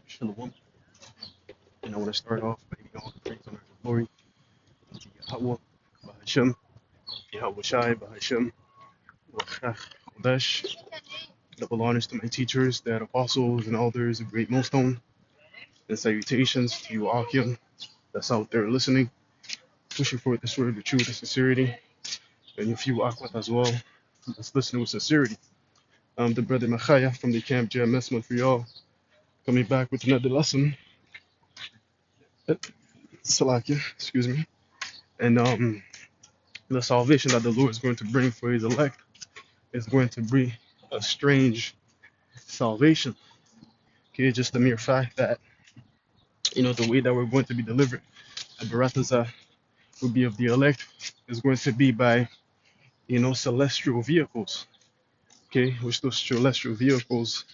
Shalom. And I want to start off by giving all the praise, honor, and glory to Yahweh, Bahashem, Yahweh Shai, Bahashem, Wachach, Kodesh. Double honors to my teachers, the apostles, and elders, the great millstone, and salutations to you, Akim, that's out there listening, pushing forward this word with truth and sincerity, and you few Akwat as well, that's listening with sincerity. I'm the brother Machaya from the camp JMS Montreal, coming back with another lesson. Salakia, excuse me. And the salvation that the Lord is going to bring for his elect is going to be a strange salvation. Okay, just the mere fact that, the way that we're going to be delivered, the Barathaza will be of the elect, is going to be by, celestial vehicles. Okay, which those celestial vehicles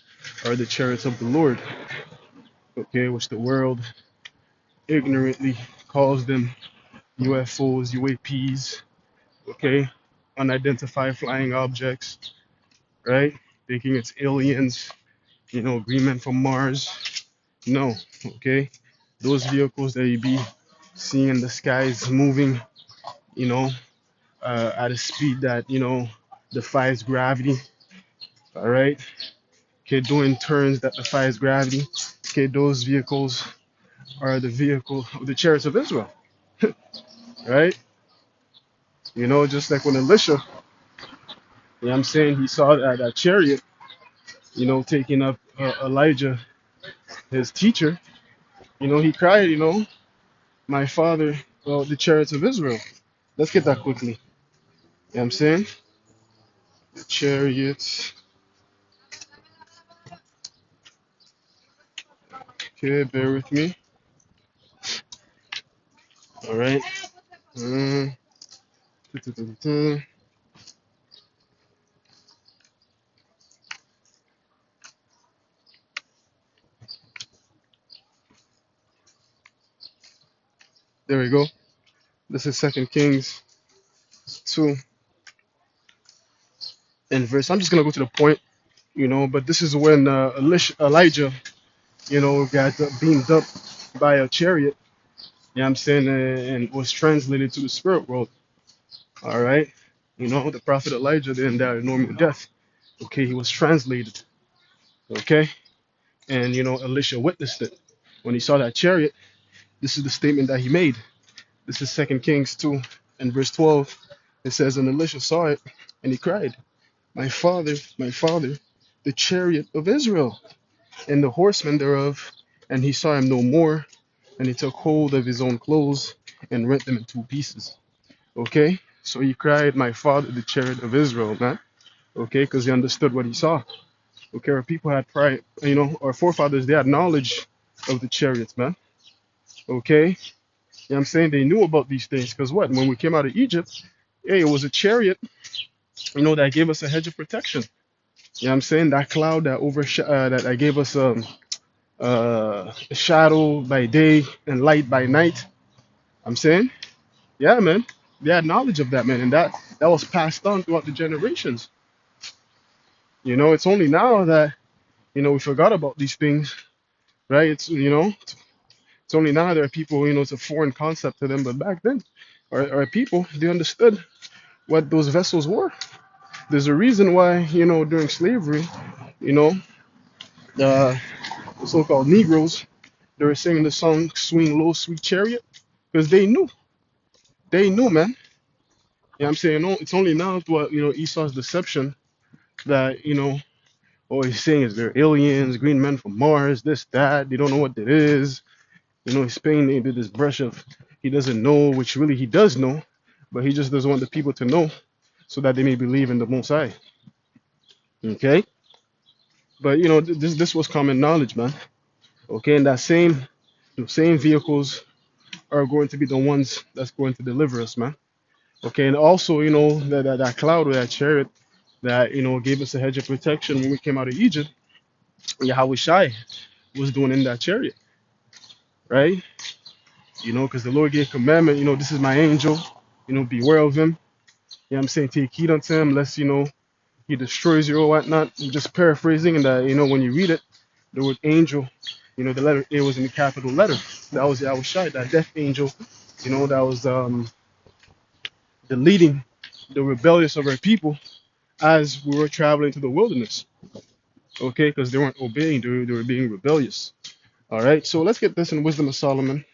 are the chariots of the Lord. Okay, which the world ignorantly calls them UFOs, UAPs. Okay, unidentified flying objects, right? Thinking it's aliens, green men from Mars. No, okay? Those vehicles that you be seeing in the skies moving, you know, at a speed that, defies gravity, all right? Okay, doing turns that defies gravity. Okay, those vehicles are the vehicle of the chariots of Israel, right? Just like when Elisha, I'm saying, he saw that chariot, taking up Elijah, his teacher, he cried, my father, the chariots of Israel. Let's get that quickly. You know what I'm saying? The chariots. Okay, bear with me. All right. Mm, There we go. This is Second Kings 2 and verse. I'm just gonna go to the point, but this is when Elijah, got beamed up by a chariot. You know what I'm saying? And was translated to the spirit world. All right. The prophet Elijah didn't die a normal death. Okay, he was translated. Okay. And Elisha witnessed it. When he saw that chariot, this is the statement that he made. This is Second Kings 2 and verse 12. It says, and Elisha saw it, and he cried, my father, the chariot of Israel, and the horsemen thereof. And he saw him no more, and he took hold of his own clothes and rent them in two pieces. Okay? So he cried, my father, the chariot of Israel, man. Okay? Because he understood what he saw. Okay? Our people had pride, our forefathers, they had knowledge of the chariots, man. Okay? I'm saying? They knew about these things. Because what? When we came out of Egypt, hey, it was a chariot, that gave us a hedge of protection. I'm saying? That cloud that that gave us shadow by day and light by night. I'm saying? Yeah, man. They had knowledge of that, man. And that was passed on throughout the generations. It's only now that, we forgot about these things, right? It's only now there are people, it's a foreign concept to them. But back then, our people, they understood what those vessels were. There's a reason why, during slavery, the so-called Negroes, they were singing the song "Swing Low, Sweet Chariot," because they knew, man. Yeah, I'm saying, no, it's only now through Esau's deception that all he's saying is they're aliens, green men from Mars, this, that. They don't know what it is. He's painting this brush of he doesn't know, which really he does know, but he just doesn't want the people to know, so that they may believe in the Most High. Okay, but this was common knowledge, man. Okay, and that same vehicles are going to be the ones that's going to deliver us, man. Okay, and also, that cloud or that chariot that, gave us a hedge of protection when we came out of Egypt, Yahweh Shai was doing in that chariot, right? Because the Lord gave commandment, this is my angel, beware of him. I'm saying? Take heed unto him, lest, he destroys you or whatnot. I'm just paraphrasing, and that, when you read it, the word angel The letter A was in the capital letter. That was Yahushua, that death angel. That was the leading the rebellious of our people as we were traveling to the wilderness. Okay, because they weren't obeying, they were being rebellious. All right, so let's get this in Wisdom of Solomon,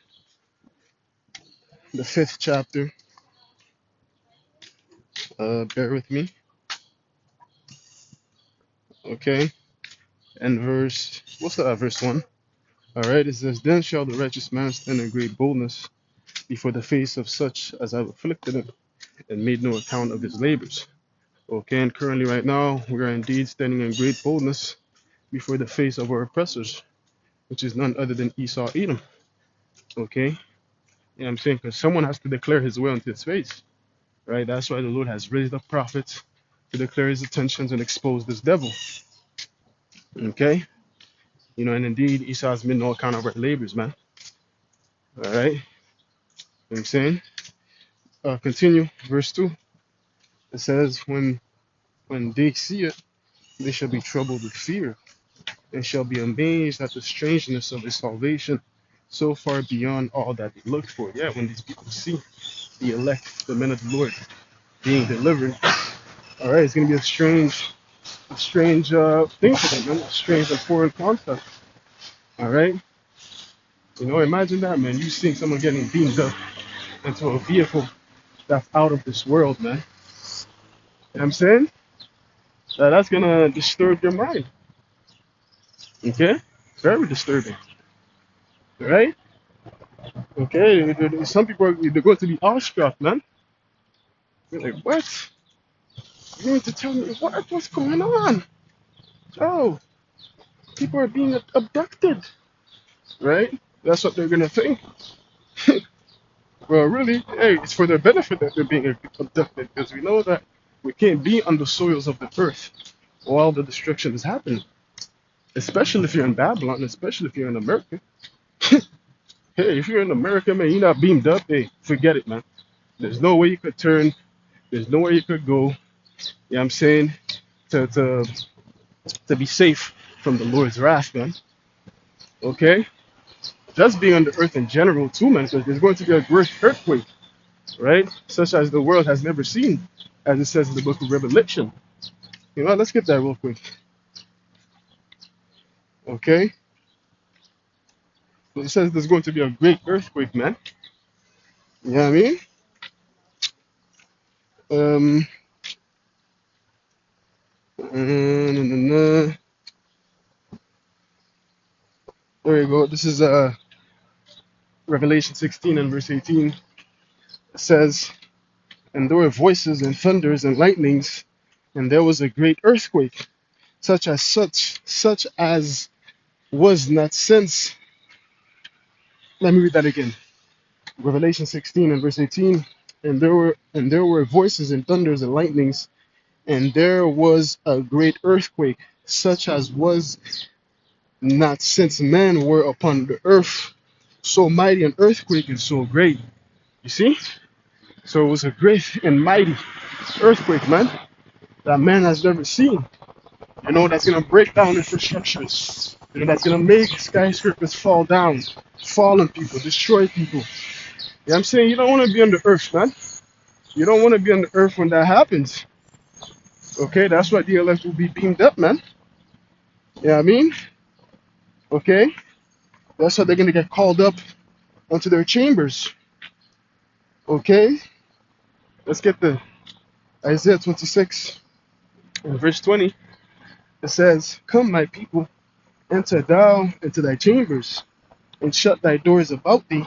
the 5th chapter. Bear with me. Okay, and what's that, verse 1? All right, it says, Then shall the righteous man stand in great boldness before the face of such as have afflicted him and made no account of his labors. Okay, and currently right now, we are indeed standing in great boldness before the face of our oppressors, which is none other than Esau Edom. Okay, I'm saying? Because someone has to declare his will into his face, right? That's why the Lord has raised up prophets to declare his intentions and expose this devil. Okay, and indeed, Esau has made no account of our labors, man. All right, I'm saying? Continue, verse 2. It says, when they see it, they shall be troubled with fear and shall be amazed at the strangeness of his salvation, so far beyond all that they looked for. Yeah, when these people see the elect, the men of the Lord, being delivered, all right, it's going to be a strange thing for them, man. A strange and foreign concept. All right, imagine that, man. You seeing someone getting beamed up into a vehicle that's out of this world, man. You know what I'm saying? That's gonna disturb your mind. Okay, very disturbing. Right? Okay, some people they're going to be awestruck, man. They're like, what? You need to tell me what's going on? Oh, people are being abducted, right? That's what they're gonna think. Well, really, hey, it's for their benefit that they're being abducted, because we know that we can't be on the soils of the earth while the destruction is happening. Especially if you're in Babylon, especially if you're in America. Hey, if you're in America, man, you're not beamed up. Hey, forget it, man. There's no way you could turn. There's nowhere you could go. You know what I'm saying? To be safe from the Lord's wrath, man. Okay? Just being on the earth in general, too, man, because there's going to be a great earthquake, right? Such as the world has never seen, as it says in the book of Revelation. Let's get that real quick. Okay? So it says there's going to be a great earthquake, man. You know what I mean? Um, there you go. This is Revelation 16 and verse 18. It says, And there were voices and thunders and lightnings, and there was a great earthquake, such as was not since. Let me read that again. Revelation 16 and verse 18. And there were voices and thunders and lightnings, and there was a great earthquake, such as was not since men were upon the earth. So mighty an earthquake and so great. You see? So it was a great and mighty earthquake, man, that man has never seen. That's gonna break down infrastructures. That's gonna make skyscrapers fall down, fall on people, destroy people. I'm saying? You don't want to be on the earth, man. You don't want to be on the earth when that happens. Okay, that's why the elect will be beamed up, man. You know what I mean? Okay, that's why they're gonna get called up onto their chambers. Okay, let's get the Isaiah 26 and verse 20. It says, Come, my people, enter thou into thy chambers, and shut thy doors about thee,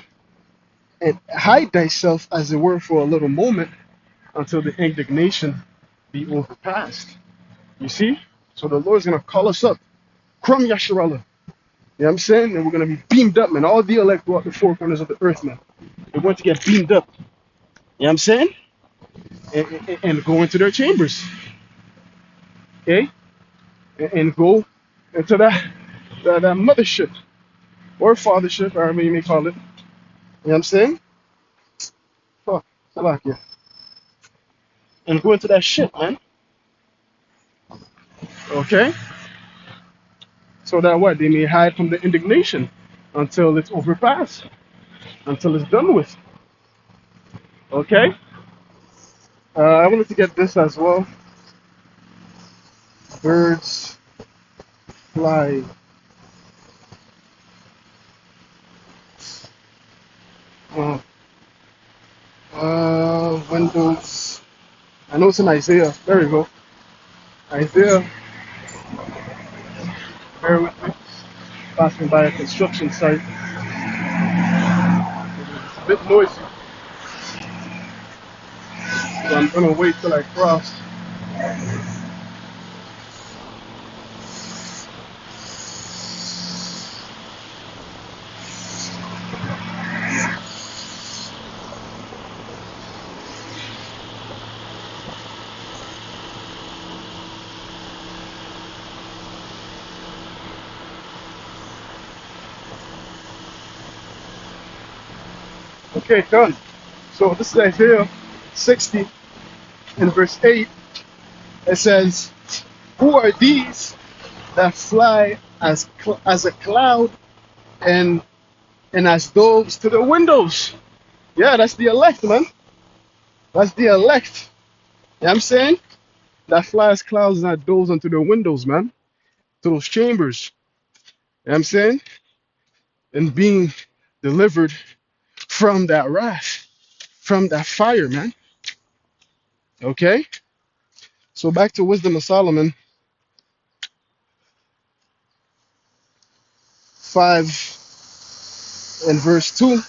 and hide thyself as it were for a little moment until the indignation be overpassed. You see? So the Lord's going to call us up. Krum Yasharallah. You know what I'm saying? And we're going to be beamed up, man. All the elect throughout the four corners of the earth, man. They're going to get beamed up. You know what I'm saying? And go into their chambers. Okay? And go into that mothership. Or fathership, however you may call it. You know what I'm saying? Fuck. Salakia. And go into that shit, man. Okay? so that what they may hide from the indignation until it's overpassed, until it's done with. Okay. I wanted to get this as well. Birds fly. Uh, Windows. I know it's in Isaiah. There we go. Isaiah. Bear with me. Passing by a construction site. It's a bit noisy, so I'm gonna wait till I cross. Okay, done. So this is Isaiah 60 in verse 8. It says, "Who are these that fly as a cloud and as doves to the windows?" Yeah, that's the elect, man. That's the elect. You know what I'm saying? That flies clouds and that doves onto the windows, man. To those chambers. You know what I'm saying? And being delivered from that wrath, from that fire, man. Okay? So back to Wisdom of Solomon 5 and verse 2.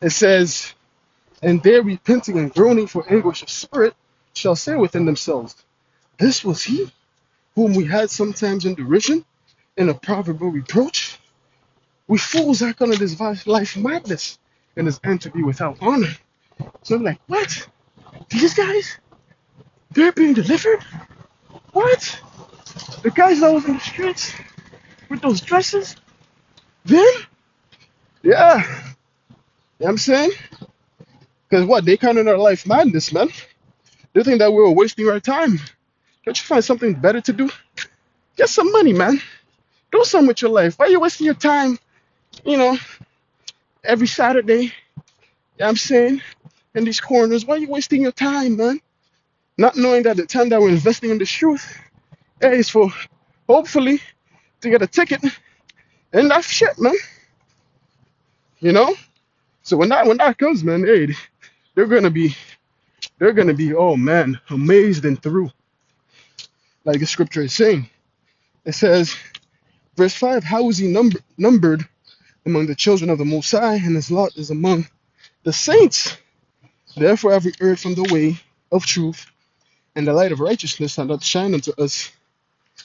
It says, "And they repenting and groaning for anguish of spirit shall say within themselves, This was he whom we had sometimes in derision, in a proverbial reproach. We fools act under this life madness, and his end to be without honor." So I'm like, what? These guys? They're being delivered? What? The guys that was in the streets with those dresses? Them? Yeah. You know what I'm saying? Because what? They kind of our life madness, man. They think that we were wasting our time. Can't you find something better to do? Get some money, man. Do something with your life. Why are you wasting your time, you know, every Saturday? You know what I'm saying? In these corners. Why are you wasting your time, man? Not knowing that the time that we're investing in this truth, hey, is for hopefully to get a ticket and that shit, man. You know? So when that comes, man, hey, they're gonna be oh man, amazed and through. Like the scripture is saying. It says, verse 5, "How is he numbered among the children of the Most High, and his lot is among the saints? Therefore have we erred from the way of truth, and the light of righteousness had not shined unto us,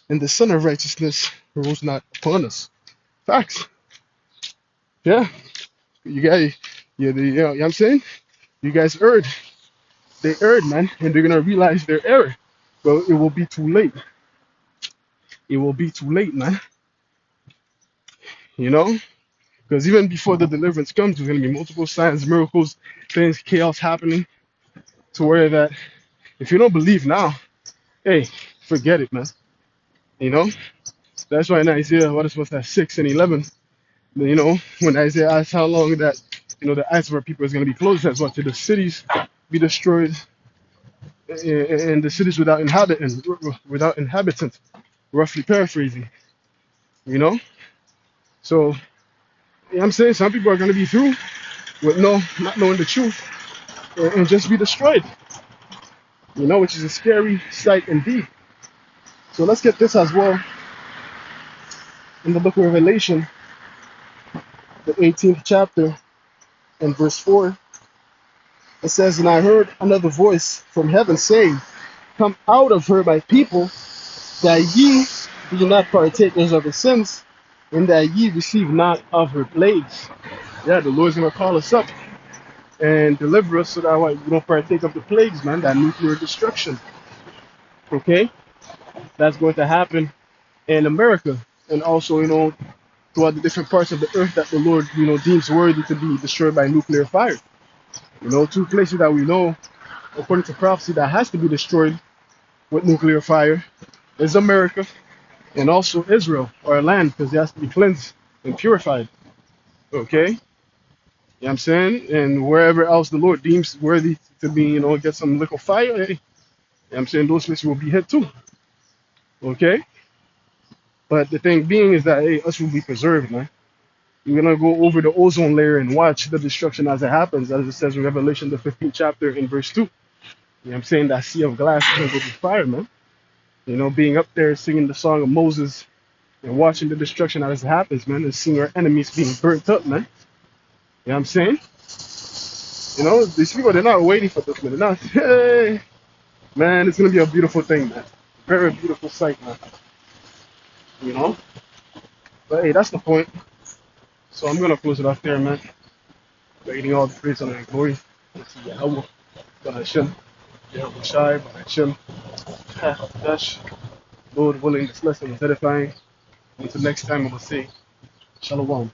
and the sun of righteousness rose not upon us." Facts. Yeah. You guys, yeah, you know what I'm saying? You guys erred. They erred, man, and they're gonna realize their error. But it will be too late. It will be too late, man. You know? Because even before the deliverance comes, there's gonna be multiple signs, miracles, things, chaos happening to where that if you don't believe now, hey, forget it, man. You know? That's why in Isaiah, what's that, 6 and 11, you know, when Isaiah asks how long that, you know, the eyes of our people is going to be closed, that's what, to the cities be destroyed, and the cities without inhabitant, roughly paraphrasing, you know? So, you know what I'm saying? Some people are going to be through with not knowing the truth and just be destroyed, you know, which is a scary sight indeed. So let's get this as well in the book of Revelation, the 18th chapter, and verse 4. It says, "And I heard another voice from heaven saying, Come out of her, my people, that ye be not partakers of her sins, and that ye receive not of her plagues." Yeah, the Lord's going to call us up and deliver us so that way we don't partake of the plagues, man, that nuclear destruction. Okay? That's going to happen in America and also, you know, throughout the different parts of the earth that the Lord, you know, deems worthy to be destroyed by nuclear fire. You know, two places that we know, according to prophecy, that has to be destroyed with nuclear fire is America and also Israel, our land, because it has to be cleansed and purified. Okay? You know what I'm saying? And wherever else the Lord deems worthy to be, get some liquid fire, hey, you know what I'm saying, those places will be hit too. Okay? But the thing being is that, hey, us will be preserved, man. We're going to go over the ozone layer and watch the destruction as it happens, as it says in Revelation, the 15th chapter, in verse 2. You know what I'm saying? That sea of glass is going to be fire, man. Being up there singing the song of Moses and watching the destruction as it happens, man, and seeing our enemies being burnt up, man. You know what I'm saying? These people, they're not waiting for this, man. They're not, hey, man, it's going to be a beautiful thing, man. Very beautiful sight, man. You know? But hey, that's the point. So I'm going to close it off there, man. Giving all the praise and the glory to Yahweh, to Hashem, Yahweh Shai, Hashem, Dash. Lord willing, this lesson was edifying. Until next time, I will say, Shalom.